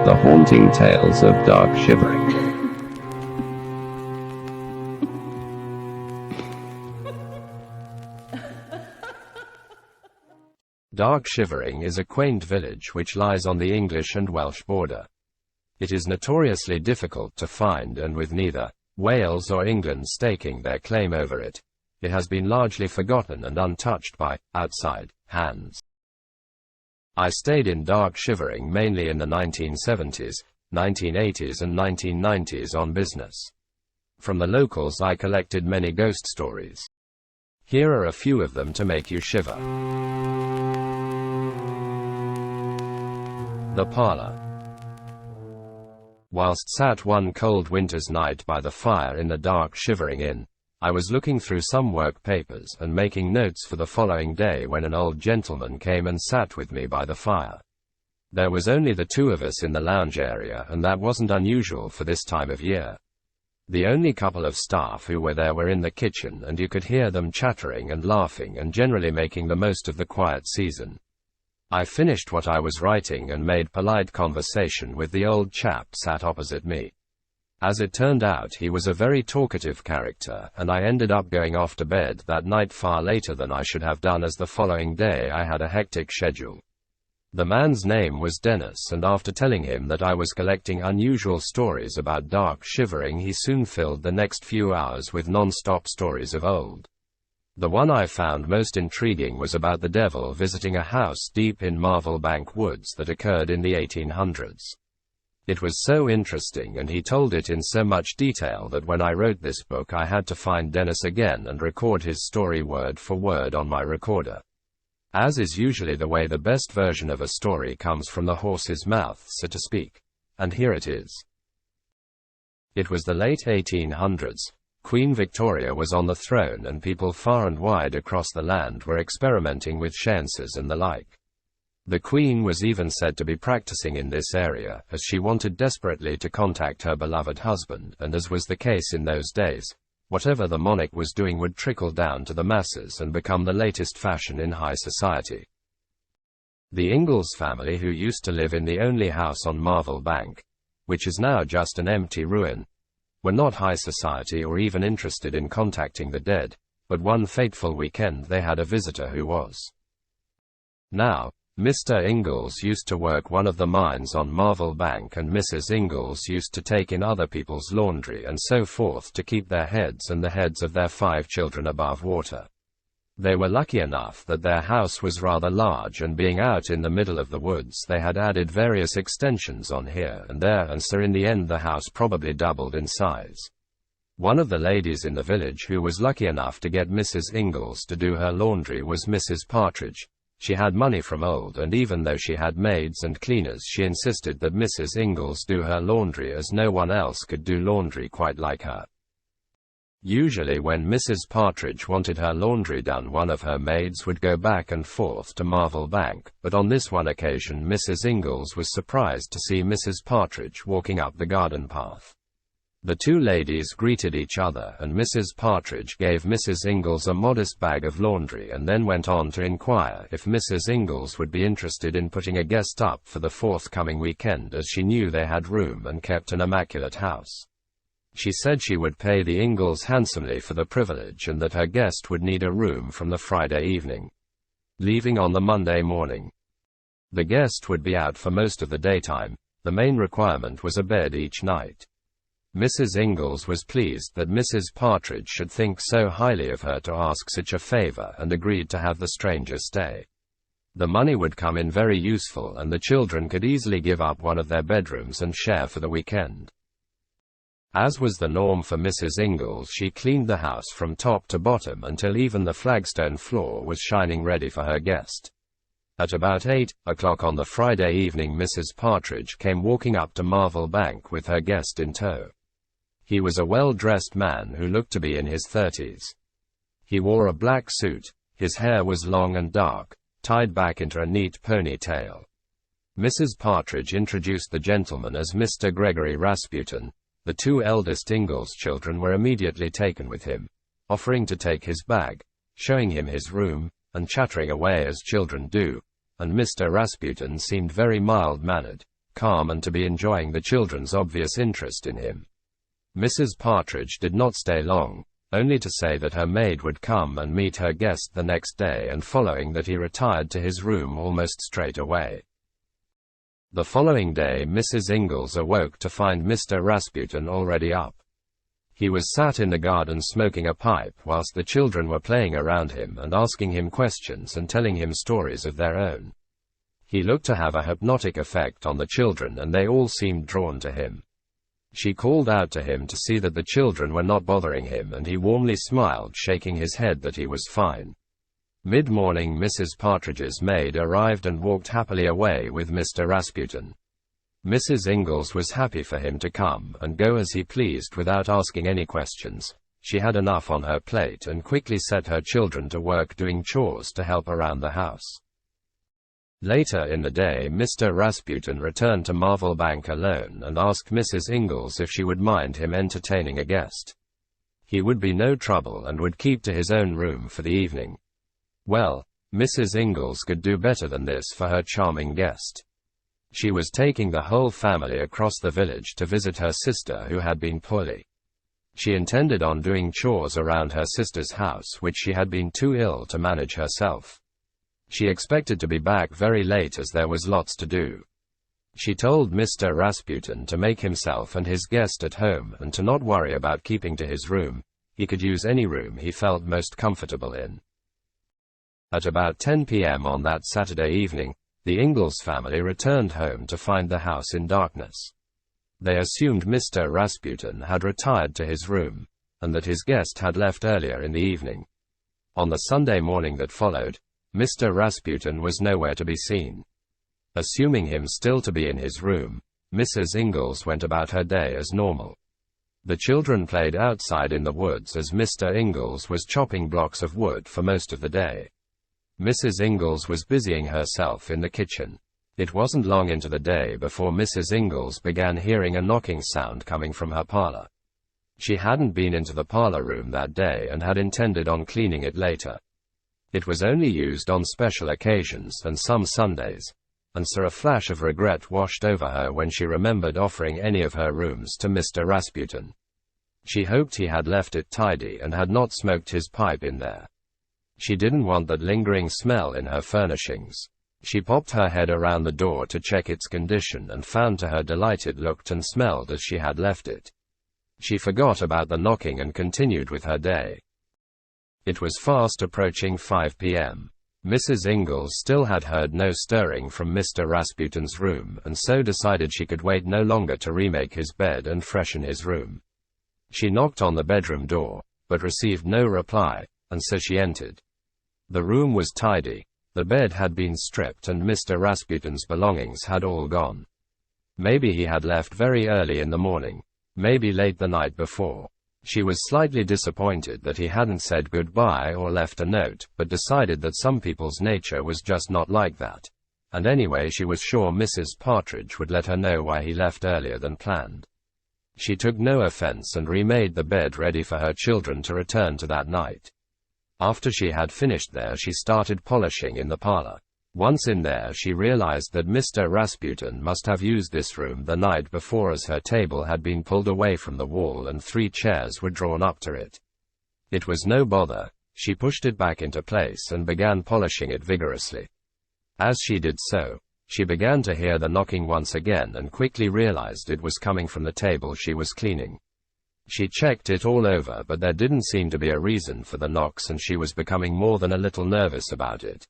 The Haunting Tales of Dark Shivering. Dark Shivering is a quaint village which lies on the English and Welsh border. It is notoriously difficult to find, and with neither Wales or England staking their claim over it, it has been largely forgotten and untouched by outside hands. I stayed in Dark Shivering mainly in the 1970s, 1980s and 1990s on business. From the locals I collected many ghost stories. Here are a few of them to make you shiver. The Parlour. Whilst sat one cold winter's night by the fire in the Dark Shivering Inn, I was looking through some work papers and making notes for the following day when an old gentleman came and sat with me by the fire. There was only the two of us in the lounge area, and that wasn't unusual for this time of year. The only couple of staff who were there were in the kitchen, and you could hear them chattering and laughing and generally making the most of the quiet season. I finished what I was writing and made polite conversation with the old chap sat opposite me. As it turned out, he was a very talkative character, and I ended up going off to bed that night far later than I should have done, as the following day I had a hectic schedule. The man's name was Dennis, and after telling him that I was collecting unusual stories about Dark Shivering, he soon filled the next few hours with non-stop stories of old. The one I found most intriguing was about the devil visiting a house deep in Marvelbank Woods that occurred in the 1800s. It was so interesting, and he told it in so much detail, that when I wrote this book I had to find Dennis again and record his story word for word on my recorder. As is usually the way, the best version of a story comes from the horse's mouth, so to speak. And here it is. It was the late 1800s. Queen Victoria was on the throne, and people far and wide across the land were experimenting with seances and the like. The Queen was even said to be practicing in this area, as she wanted desperately to contact her beloved husband, and as was the case in those days, whatever the monarch was doing would trickle down to the masses and become the latest fashion in high society. The Ingalls family, who used to live in the only house on Marvelbank, which is now just an empty ruin, were not high society or even interested in contacting the dead, but one fateful weekend they had a visitor who was. Now, Mr. Ingalls used to work one of the mines on Marvelbank, and Mrs. Ingalls used to take in other people's laundry and so forth to keep their heads and the heads of their 5 children above water. They were lucky enough that their house was rather large, and being out in the middle of the woods they had added various extensions on here and there, and so in the end the house probably doubled in size. One of the ladies in the village who was lucky enough to get Mrs. Ingalls to do her laundry was Mrs. Partridge. She had money from old, and even though she had maids and cleaners, she insisted that Mrs. Ingalls do her laundry, as no one else could do laundry quite like her. Usually when Mrs. Partridge wanted her laundry done, one of her maids would go back and forth to Marvelbank, but on this one occasion Mrs. Ingalls was surprised to see Mrs. Partridge walking up the garden path. The two ladies greeted each other, and Mrs. Partridge gave Mrs. Ingalls a modest bag of laundry and then went on to inquire if Mrs. Ingalls would be interested in putting a guest up for the forthcoming weekend, as she knew they had room and kept an immaculate house. She said she would pay the Ingalls handsomely for the privilege, and that her guest would need a room from the Friday evening, leaving on the Monday morning. The guest would be out for most of the daytime. The main requirement was a bed each night. Mrs. Ingalls was pleased that Mrs. Partridge should think so highly of her to ask such a favor, and agreed to have the stranger stay. The money would come in very useful, and the children could easily give up one of their bedrooms and share for the weekend. As was the norm for Mrs. Ingalls, she cleaned the house from top to bottom until even the flagstone floor was shining ready for her guest. At about 8 o'clock on the Friday evening, Mrs. Partridge came walking up to Marvelbank with her guest in tow. He was a well-dressed man who looked to be in his 30s. He wore a black suit, his hair was long and dark, tied back into a neat ponytail. Mrs. Partridge introduced the gentleman as Mr. Gregory Rasputin. The 2 eldest Ingalls children were immediately taken with him, offering to take his bag, showing him his room, and chattering away as children do, and Mr. Rasputin seemed very mild-mannered. calm and to be enjoying the children's obvious interest in him. Mrs. Partridge did not stay long, only to say that her maid would come and meet her guest the next day, and following that he retired to his room almost straight away. The following day Mrs. Ingalls awoke to find Mr. Rasputin already up. He was sat in the garden smoking a pipe whilst the children were playing around him and asking him questions and telling him stories of their own. He looked to have a hypnotic effect on the children, and they all seemed drawn to him. She called out to him to see that the children were not bothering him, and he warmly smiled, shaking his head that he was fine. Mid-morning Mrs. Partridge's maid arrived and walked happily away with Mr. Rasputin. Mrs. Ingalls was happy for him to come and go as he pleased without asking any questions. She had enough on her plate and quickly set her children to work doing chores to help around the house. Later in the day Mr. Rasputin returned to Marvel Bank alone and asked Mrs. Ingalls if she would mind him entertaining a guest. He would be no trouble and would keep to his own room for the evening. Well, Mrs. Ingalls could do better than this for her charming guest. She was taking the whole family across the village to visit her sister who had been poorly. She intended on doing chores around her sister's house, which she had been too ill to manage herself. She expected to be back very late as there was lots to do. She told Mr. Rasputin to make himself and his guest at home and to not worry about keeping to his room. He could use any room he felt most comfortable in. At about 10 p.m. on that Saturday evening, the Ingalls family returned home to find the house in darkness. They assumed Mr. Rasputin had retired to his room, and that his guest had left earlier in the evening. On the Sunday morning that followed, Mr. Rasputin was nowhere to be seen. Assuming him still to be in his room, Mrs. Ingalls went about her day as normal. The children played outside in the woods as Mr. Ingalls was chopping blocks of wood for most of the day. Mrs. Ingalls was busying herself in the kitchen. It wasn't long into the day before Mrs. Ingalls began hearing a knocking sound coming from her parlour. She hadn't been into the parlour room that day and had intended on cleaning it later. It was only used on special occasions and some Sundays, and so a flash of regret washed over her when she remembered offering any of her rooms to Mr. Rasputin. She hoped he had left it tidy and had not smoked his pipe in there. She didn't want that lingering smell in her furnishings. She popped her head around the door to check its condition and found to her delight it looked and smelled as she had left it. She forgot about the knocking and continued with her day. It was fast approaching 5 p.m. Mrs. Ingalls still had heard no stirring from Mr. Rasputin's room, and so decided she could wait no longer to remake his bed and freshen his room. She knocked on the bedroom door, but received no reply, and so she entered. The room was tidy. The bed had been stripped and Mr. Rasputin's belongings had all gone. Maybe he had left very early in the morning, maybe late the night before. She was slightly disappointed that he hadn't said goodbye or left a note, but decided that some people's nature was just not like that. And anyway, she was sure Mrs. Partridge would let her know why he left earlier than planned. She took no offense and remade the bed ready for her children to return to that night. After she had finished there, she started polishing in the parlor. Once in there, she realized that Mr. Rasputin must have used this room the night before, as her table had been pulled away from the wall and 3 chairs were drawn up to it. It was no bother. She pushed it back into place and began polishing it vigorously. As she did so, she began to hear the knocking once again and quickly realized it was coming from the table she was cleaning. She checked it all over, but there didn't seem to be a reason for the knocks, and she was becoming more than a little nervous about it.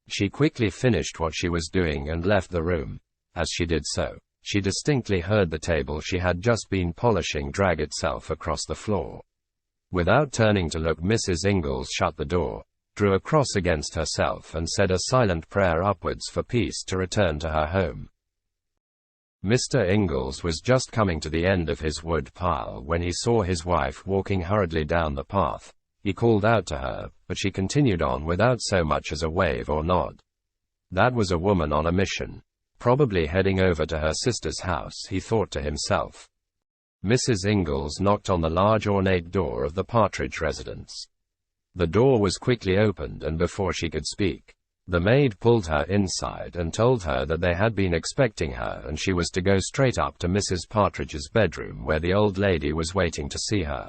She quickly finished what she was doing and left the room. As she did so, she distinctly heard the table she had just been polishing drag itself across the floor. Without turning to look, Mrs. Ingalls shut the door, drew a cross against herself, and said a silent prayer upwards for peace to return to her home. Mr. Ingalls was just coming to the end of his wood pile when he saw his wife walking hurriedly down the path. He called out to her, but she continued on without so much as a wave or nod. That was a woman on a mission, probably heading over to her sister's house, he thought to himself. Mrs. Ingalls knocked on the large ornate door of the Partridge residence. The door was quickly opened, and before she could speak, The maid pulled her inside and told her that they had been expecting her and she was to go straight up to Mrs. Partridge's bedroom where the old lady was waiting to see her.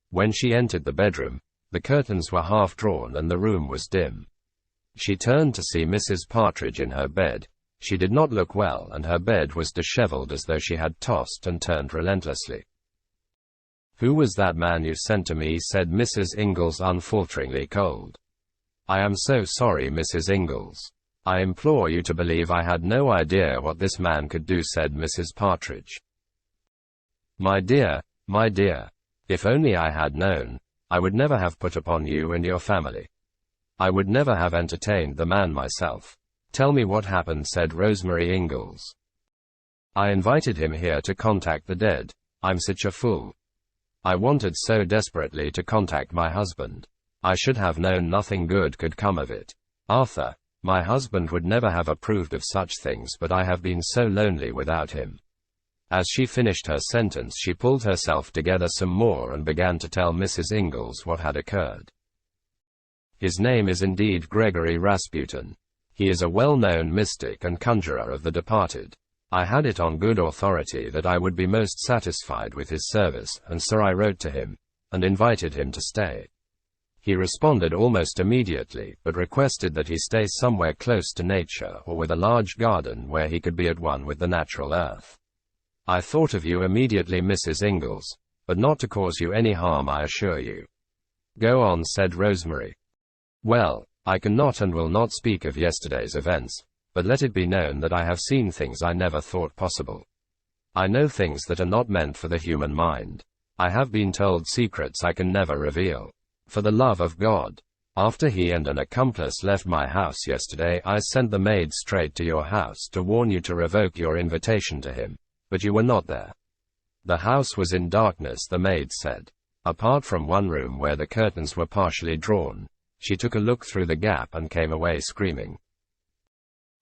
When she entered the bedroom, the curtains were half drawn and the room was dim. She turned to see Mrs. Partridge in her bed. She did not look well and her bed was disheveled as though she had tossed and turned relentlessly. "Who was that man you sent to me?" said Mrs. Ingalls unfalteringly cold. "I am so sorry, Mrs. Ingalls. I implore you to believe I had no idea what this man could do," said Mrs. Partridge. My dear, if only I had known, I would never have put upon you and your family. I would never have entertained the man myself." "Tell me what happened," said Rosemary Ingalls. "I invited him here to contact the dead. I'm such a fool. I wanted so desperately to contact my husband. I should have known nothing good could come of it. Arthur, my husband would never have approved of such things, but I have been so lonely without him." As she finished her sentence, she pulled herself together some more and began to tell Mrs. Ingalls what had occurred. "His name is indeed Gregory Rasputin. He is a well-known mystic and conjurer of the departed. I had it on good authority that I would be most satisfied with his service, and so I wrote to him, and invited him to stay. He responded almost immediately, but requested that he stay somewhere close to nature or with a large garden where he could be at one with the natural earth. I thought of you immediately, Mrs. Ingalls, but not to cause you any harm, I assure you." "Go on," said Rosemary. "Well, I cannot and will not speak of yesterday's events, but let it be known that I have seen things I never thought possible. I know things that are not meant for the human mind. I have been told secrets I can never reveal. For the love of God, after he and an accomplice left my house yesterday, I sent the maid straight to your house to warn you to revoke your invitation to him, but you were not there. The house was in darkness," the maid said. "Apart from one room where the curtains were partially drawn, she took a look through the gap and came away screaming.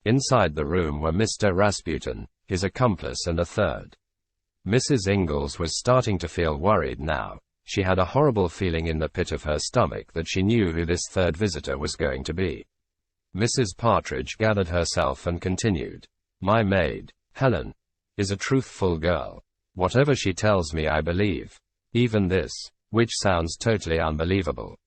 Inside the room were Mr. Rasputin, his accomplice and a third." Mrs. Ingalls was starting to feel worried now. She had a horrible feeling in the pit of her stomach that she knew who this third visitor was going to be. Mrs. Partridge gathered herself and continued, "My maid, Helen, is a truthful girl. Whatever she tells me I believe. Even this, which sounds totally unbelievable.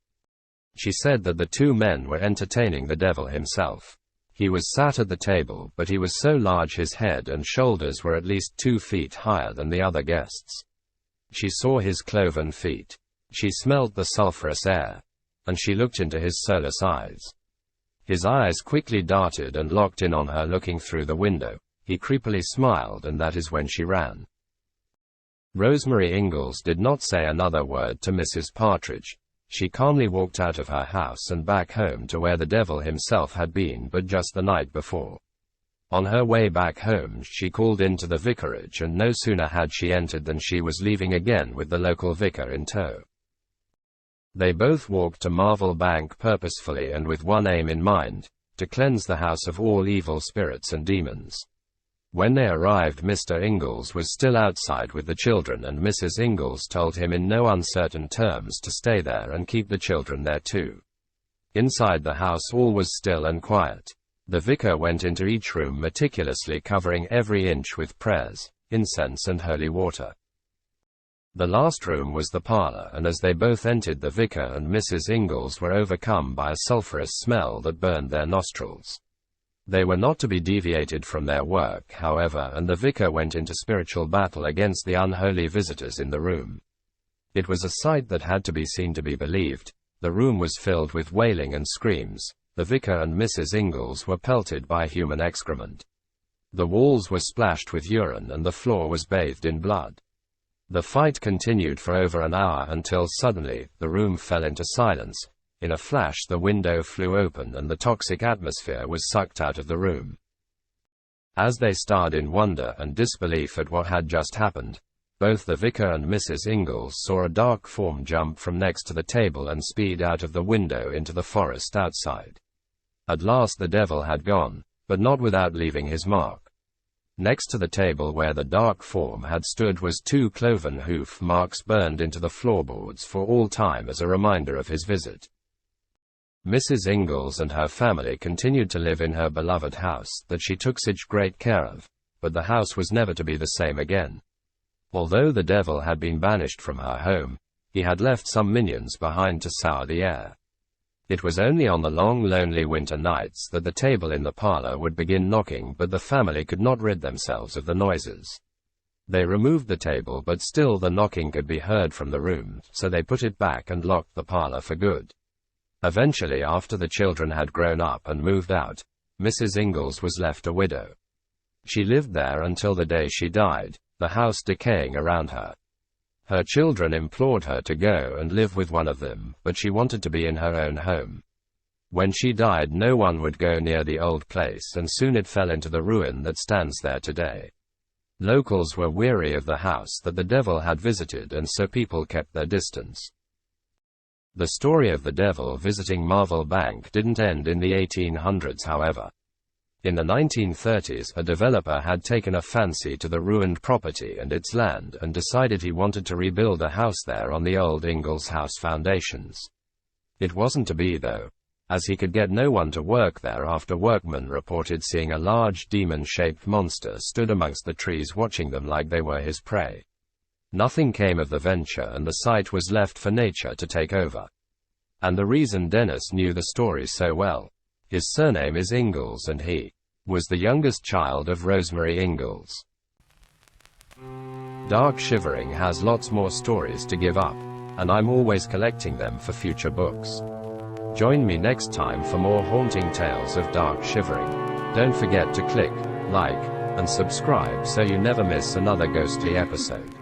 She said that the two men were entertaining the devil himself. He was sat at the table, but he was so large his head and shoulders were at least 2 feet higher than the other guests. She saw his cloven feet. She smelled the sulphurous air. And she looked into his soulless eyes. His eyes quickly darted and locked in on her looking through the window. He creepily smiled, and that is when she ran." Rosemary Ingalls did not say another word to Mrs. Partridge. She calmly walked out of her house and back home to where the devil himself had been but just the night before. On her way back home, she called into the vicarage, and no sooner had she entered than she was leaving again with the local vicar in tow. They both walked to Marvel Bank purposefully and with one aim in mind, to cleanse the house of all evil spirits and demons. When they arrived, Mr. Ingalls was still outside with the children, and Mrs. Ingalls told him in no uncertain terms to stay there and keep the children there too. Inside the house all was still and quiet. The vicar went into each room meticulously, covering every inch with prayers, incense and holy water. The last room was the parlour, and as they both entered, the vicar and Mrs. Ingalls were overcome by a sulphurous smell that burned their nostrils. They were not to be deviated from their work, however, and the vicar went into spiritual battle against the unholy visitors in the room. It was a sight that had to be seen to be believed. The room was filled with wailing and screams. The vicar and Mrs. Ingalls were pelted by human excrement. The walls were splashed with urine and the floor was bathed in blood. The fight continued for over an hour until suddenly, the room fell into silence. In a flash the window flew open and the toxic atmosphere was sucked out of the room. As they stared in wonder and disbelief at what had just happened, both the vicar and Mrs. Ingalls saw a dark form jump from next to the table and speed out of the window into the forest outside. At last the devil had gone, but not without leaving his mark. Next to the table where the dark form had stood was 2 cloven hoof marks burned into the floorboards for all time as a reminder of his visit. Mrs. Ingalls and her family continued to live in her beloved house that she took such great care of, but the house was never to be the same again. Although the devil had been banished from her home, he had left some minions behind to sour the air. It was only on the long lonely winter nights that the table in the parlor would begin knocking, but the family could not rid themselves of the noises. They removed the table, but still the knocking could be heard from the room, so they put it back and locked the parlor for good. Eventually, after the children had grown up and moved out, Mrs. Ingalls was left a widow. She lived there until the day she died, the house decaying around her. Her children implored her to go and live with one of them, but she wanted to be in her own home. When she died, no one would go near the old place, and soon it fell into the ruin that stands there today. Locals were weary of the house that the devil had visited, and so people kept their distance. The story of the devil visiting Marvel Bank didn't end in the 1800s, however. In the 1930s, a developer had taken a fancy to the ruined property and its land and decided he wanted to rebuild a house there on the old Ingalls house foundations. It wasn't to be, though, as he could get no one to work there after workmen reported seeing a large demon-shaped monster stood amongst the trees watching them like they were his prey. Nothing came of the venture, and the site was left for nature to take over. And the reason Dennis knew the story so well: his surname is Ingalls, and he was the youngest child of Rosemary Ingalls. Dark Shivering has lots more stories to give up, and I'm always collecting them for future books. Join me next time for more haunting tales of Dark Shivering. Don't forget to click like and subscribe so you never miss another ghostly episode.